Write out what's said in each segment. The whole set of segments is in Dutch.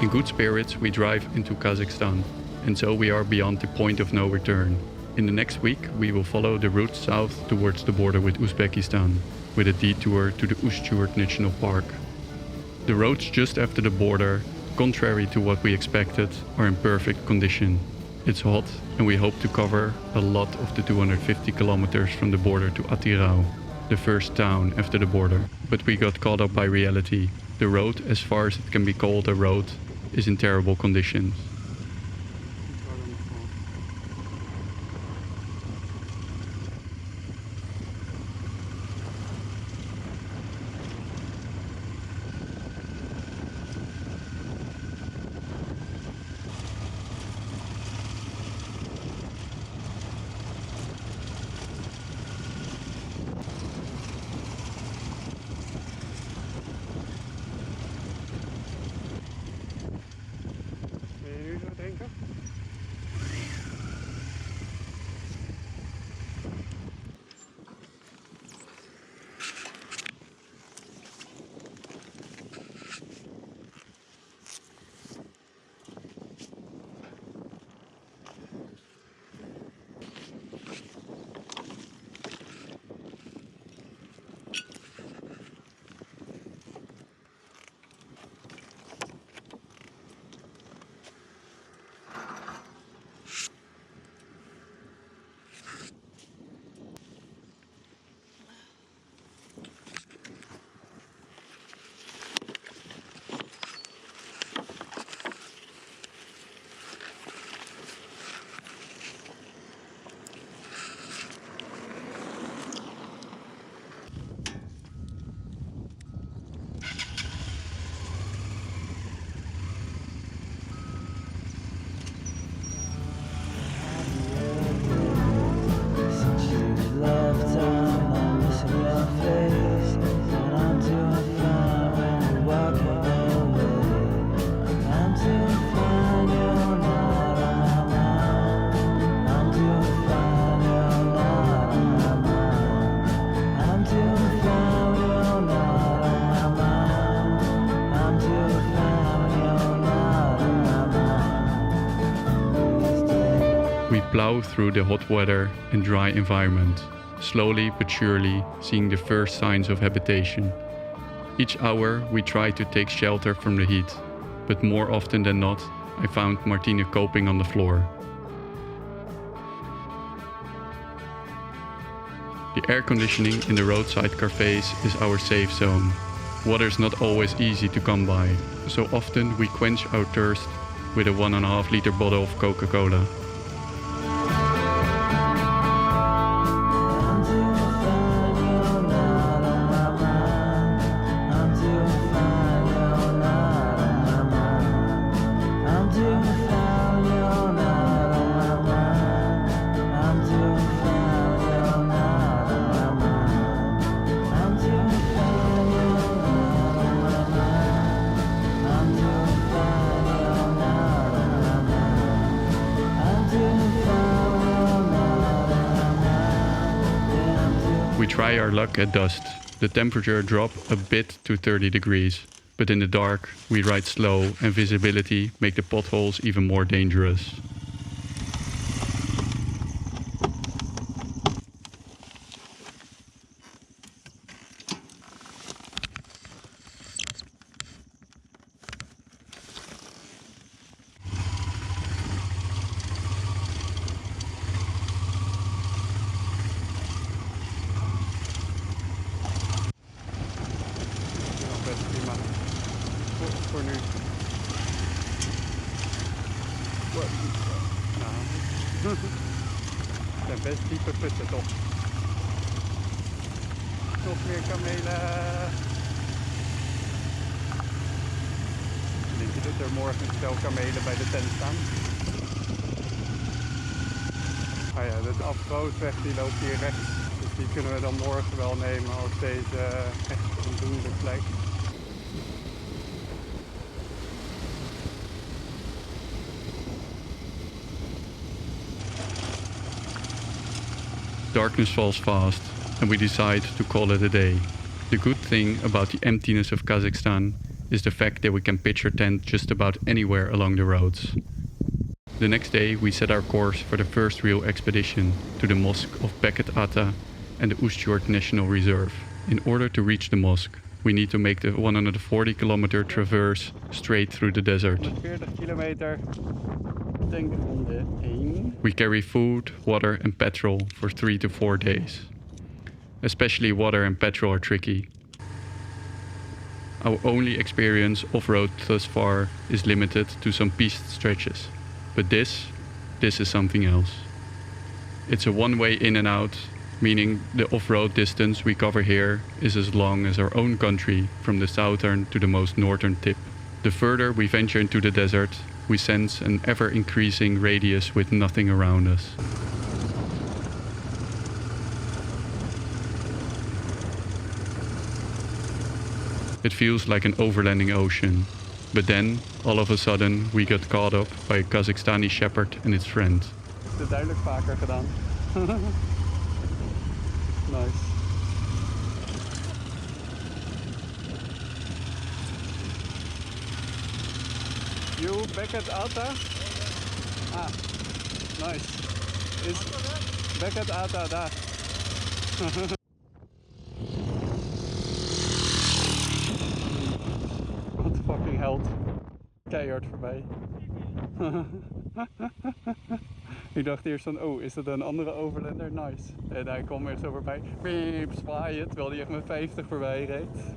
In good spirits, we drive into Kazakhstan, and so we are beyond the point of no return. In the next week, we will follow the route south towards the border with Uzbekistan, with a detour to the Ustyurt National Park. The roads just after the border, contrary to what we expected, are in perfect condition. It's hot, and we hope to cover a lot of the 250 kilometers from the border to Atyraw, the first town after the border. But we got caught up by reality. The road, as far as it can be called a road, is in terrible conditions. We plow through the hot weather and dry environment, slowly but surely seeing the first signs of habitation. Each hour we try to take shelter from the heat, but more often than not, I found Martine coping on the floor. The air conditioning in the roadside cafes is our safe zone. Water is not always easy to come by, so often we quench our thirst with a 1.5 liter bottle of Coca-Cola. We try our luck at dusk. The temperature drops a bit to 30 degrees, but in the dark we ride slow and visibility make the potholes even more dangerous. Voor nu. Nou. Het zijn best diepe putten toch. Nog meer kamelen. Denk je dat er morgen een stel kamelen bij de tent staan? Ah ja, de afroosweg die loopt hier rechts. Dus die kunnen we dan morgen wel nemen als deze echt ondoenlijk lijkt. Darkness falls fast, and we decide to call it a day. The good thing about the emptiness of Kazakhstan is the fact that we can pitch our tent just about anywhere along the roads. The next day we set our course for the first real expedition to the mosque of Beket Ata and the Ustyurt National Reserve. In order to reach the mosque, we need to make the 140-kilometer traverse straight through the desert. 140 kilometer tankronde 1. We carry food, water and petrol for 3 to 4 days. Especially water and petrol are tricky. Our only experience off-road thus far is limited to some piste stretches. But this is something else. It's a one-way in and out, meaning the off-road distance we cover here is as long as our own country from the southern to the most northern tip. The further we venture into the desert, we sense an ever-increasing radius with nothing around us. It feels like an overlanding ocean. But then, all of a sudden, we got caught up by a Kazakhstani shepherd and its friend. Is dit duidelijk vaker gedaan? Nice. You Beket Ata? Ah, nice. Is Beket Ata daar? Wat fucking held. Keihard voorbij. Ik dacht eerst van, oh, is dat een andere Overlander? Nice. En hij kwam echt zo voorbij. Piep, zwaaien, terwijl hij echt met 50 voorbij reed.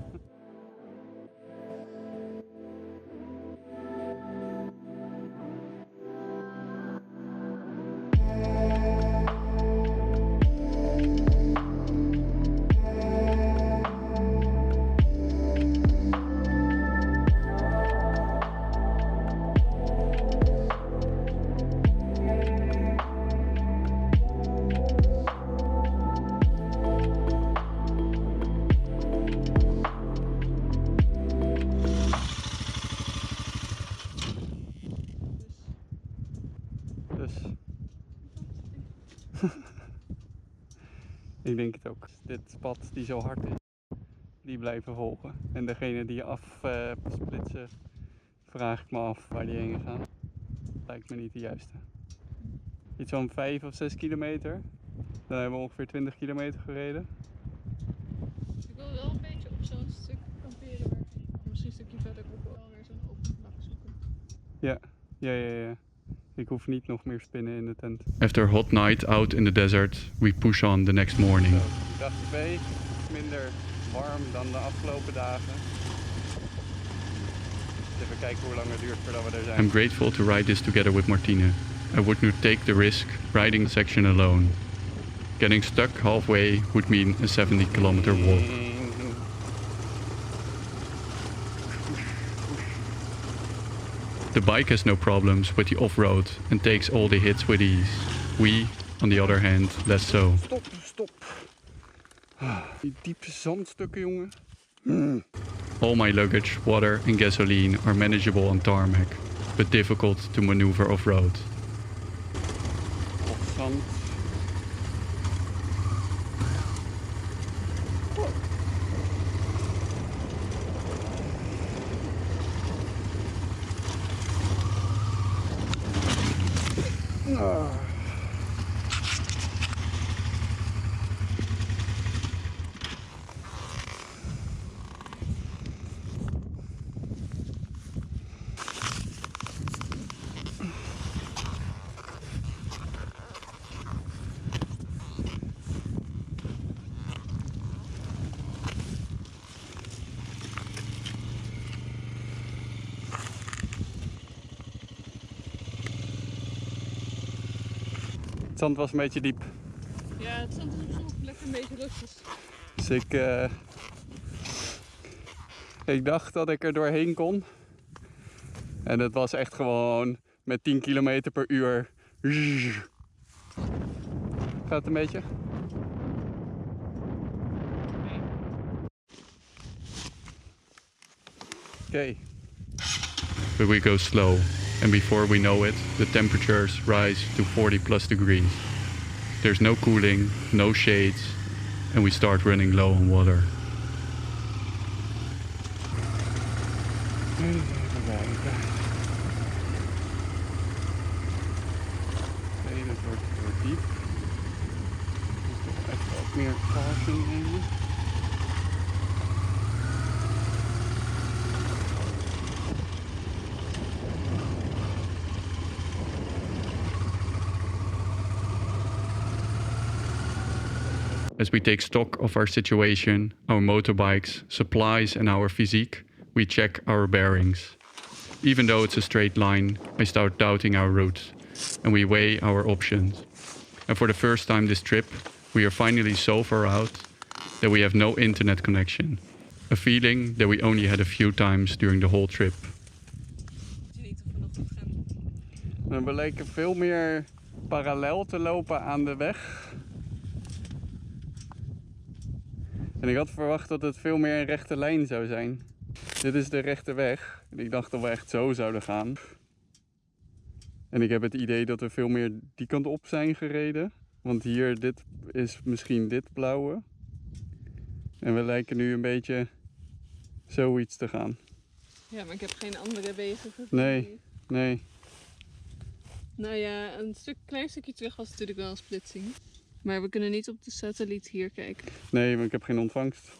Ik denk het ook. Dit pad die zo hard is, die blijven volgen. En degene die afsplitsen, vraag ik me af waar die heen gaan. Lijkt me niet de juiste. Iets van 5 of 6 kilometer. Dan hebben we ongeveer 20 kilometer gereden. Ik wil wel een beetje op zo'n stuk kamperen, maar misschien een stukje verderop wel weer zo'n open dag zoeken. Ja. Ik hoef niet nog meer spinnen in de tent. After a hot night out in the desert, we push on the next morning. Dag 2, minder warm dan de afgelopen dagen. Even kijken hoe lang het duurt voordat we er zijn. I'm grateful to ride this together with Martine. I would not take the risk riding the section alone. Getting stuck halfway would mean a 70-kilometer walk. The bike has no problems with the off-road and takes all the hits with ease. We, on the other hand, less so. Stop. Die diepe zandstukken, jongen. All my luggage, water and gasoline are manageable on tarmac, but difficult to maneuver off-road. Of zand. Het zand was een beetje diep. Ja, het zand is op zoek lekker een beetje rustig. Dus ik dacht dat ik er doorheen kon. En het was echt gewoon met 10 km per uur. Gaat het een beetje? Oké. But we go slow, and before we know it, the temperatures rise to 40+ degrees. There's no cooling, no shades, and we start running low on water. Even kijken. Nee, dat wordt diep. Dus toch echt wat meer caution nemen. As we take stock of our situation, our motorbikes, supplies and our physique, we check our bearings. Even though it's a straight line, I start doubting our route, and we weigh our options. And for the first time this trip, we are finally so far out that we have no internet connection. A feeling that we only had a few times during the whole trip. We lijken veel meer parallel te lopen aan de weg. En ik had verwacht dat het veel meer een rechte lijn zou zijn. Dit is de rechte weg. En ik dacht dat we echt zo zouden gaan. En ik heb het idee dat we veel meer die kant op zijn gereden. Want hier, dit is misschien dit blauwe. En we lijken nu een beetje zoiets te gaan. Ja, maar ik heb geen andere wegen gezien. Nee. Nou ja, een klein stukje terug was natuurlijk wel een splitsing. Maar we kunnen niet op de satelliet hier kijken. Nee, maar ik heb geen ontvangst.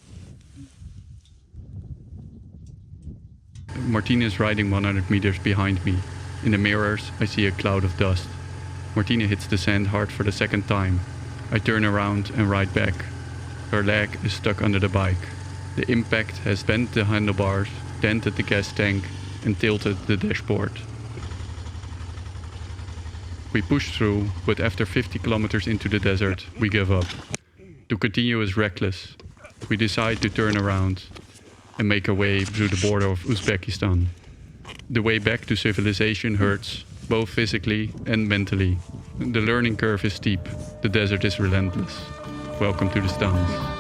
Martine is riding 100 meters behind me. In the mirrors, I see a cloud of dust. Martine hits the sand hard for the second time. I turn around and ride back. Her leg is stuck under the bike. The impact has bent the handlebars, dented the gas tank and tilted the dashboard. We push through, but after 50 kilometers into the desert, we give up. To continue is reckless. We decide to turn around and make our way through the border of Uzbekistan. The way back to civilization hurts, both physically and mentally. The learning curve is steep. The desert is relentless. Welcome to the Stans.